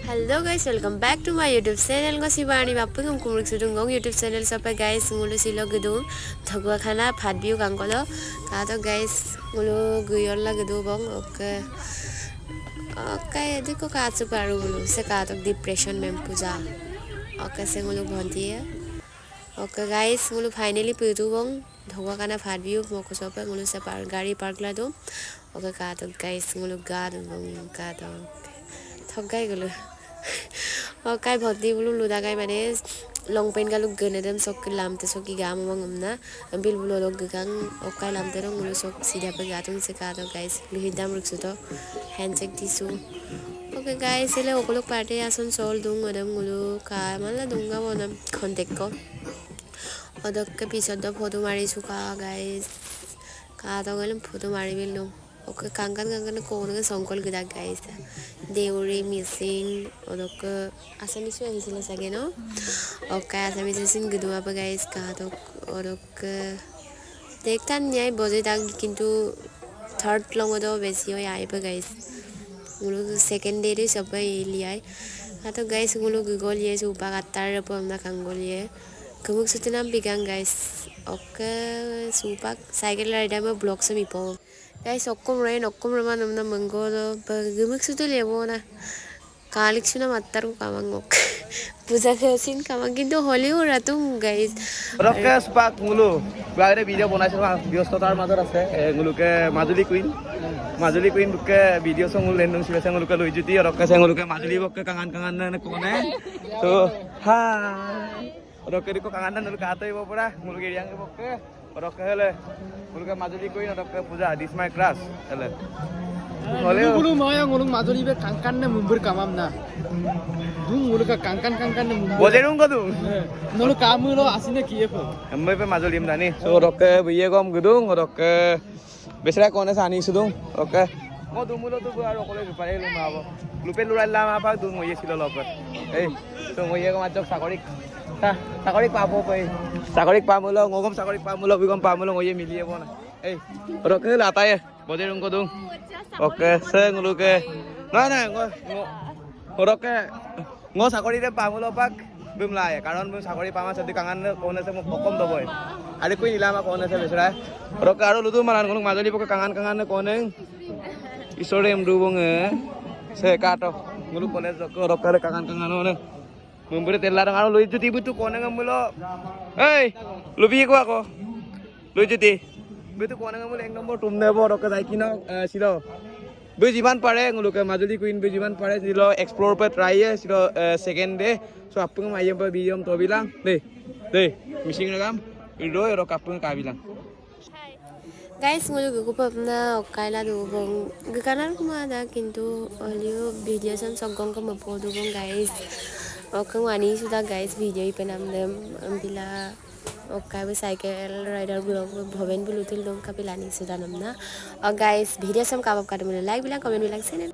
Hello guys, welcome back to my YouTube channel. Ngasi bani bapu ngom kumrik sudung ngong YouTube channel sampai guys ngulu silo gedung thagwa khana phat biu kangkolo ka to guys ngulu guyol la gedu bong oke oke diko ka chu paru ngulu se ka to depression mem puja oke se ngulu bhanti oke guys ngulu finally puju bong thagwa khana phat biu moko sopa ngulu se par gari park la do oke ka to guys ngulu ga do bong ka to thgai gulu kai bhoti bulu luda kai mane long pen galuk ganadam sok lam te sok gam mangumna ambil bulu log gang okai lam te rong bulu sok sida pe gatung se ka to guys luhidam ruksu to handshake disu okay guys ele okolok party ason sol dung adam bulu ka mala dunga bonam contact ko odok ke pisod do photo mari suka guys ka to galam photo mari bilu oke kankan ko nge songkol gida guys deuri missing odok asami su ahisile sage no oke asami sin gidu apa guys ka to odok dektan nyai boje dag kintu third long odo besi hoy aiba guys ngulu second day re sabai liai ato guys ngulu gigol ye su bagatar po na kangol ye kumuk sutinam bigang guys oke supak cycle rider ma blog se mi po guys okkom rama namna mangolo gemuk sutu lebo na kalik suna matar ko kamangok puja khasin kamang kintu holiu ratum guys রকে স্পাক মুলু বাইরে video বনাইছে ব্যস্ততার মাজত আছে গুলুকে Majuli queen বুকে video সং লেন্ডং সিলে সং গুলুকে লই জুতি রকে সং গুলুকে মাজুলী বকে কাঙান নে কোনে তো হা রকে দিকো কাঙান নে লুকা আতইব পড়া মুলুকে রিয়াং বকে রকে হলে গুলুকে মাজুলী কুইন রকে পূজা দিস মাই ক্লাস হলে Ngulu maya ngulung majuli be kangkan ne mumbur kamam na. Dung ngulu ka kangkan ne mumbur. বজেরুং গদুং Ngulu kamu lo asine kiye po. এমবে পে মাজুলীম দানি সো রকে বিয়ে গম গদুং রকে বেসরা কোনে সানি সুদুং ওকে মো দুমুলো তো আর অকলে পারে লুমাব লুপে লুরাইলাম আপাক দুং মইয়ে ছিল লগত এই তো মইয়ে গম আজক চাকরিক পাবো কই চাকরিক পামুলো ngogom চাকরিক পামুলো বিগম পামুলো মইয়ে মিলিয়ে বনা এই রকে লাতায়ে বজেরুং গদুং oke se nguluke না রকে ngo চাকরিতে পামুলো পাক বিমলায় কারণ মই চাকরি পামা যদি কাঙান কোন আছে মোক কম দবই আরে কই নিলাম কোন আছে বেসরা রকে আর লুদু মালান কোন মাজলি পকে কাঙান কোনে ঈশ্বরে এমডুবং সে কাটো মুলু কলেজ রকে কাঙান নে মুম্বরে তেলা রং আর লই জুতি বুতু কোনে মুলো এই লবি কো আকো লই জুতি বুতু কোনে মুলো এক নম্বর টুম নেব রকে যাই কিনা ছিল বি যিমান পাৰে গুলুকে মাজুলী কুইন বি যিমান পাৰে ছিল এক্সপ্লোর পে ট্রাই ছিল সেকেন্ড ডে সো আপুং মাইম পে বিয়ম তো bilang deh missing regam ido ro kapung ka bilang guys ngulu gugu papna okaila do bong gakanar kuma da kintu olio video sam sogong ko mapo do bong guys okang wani suda guys video ipenam dem ambila okai be cycle rider blog bhoben bulutil dong kapilani suda namna guys video sam kabab kadum like bila comment bila channel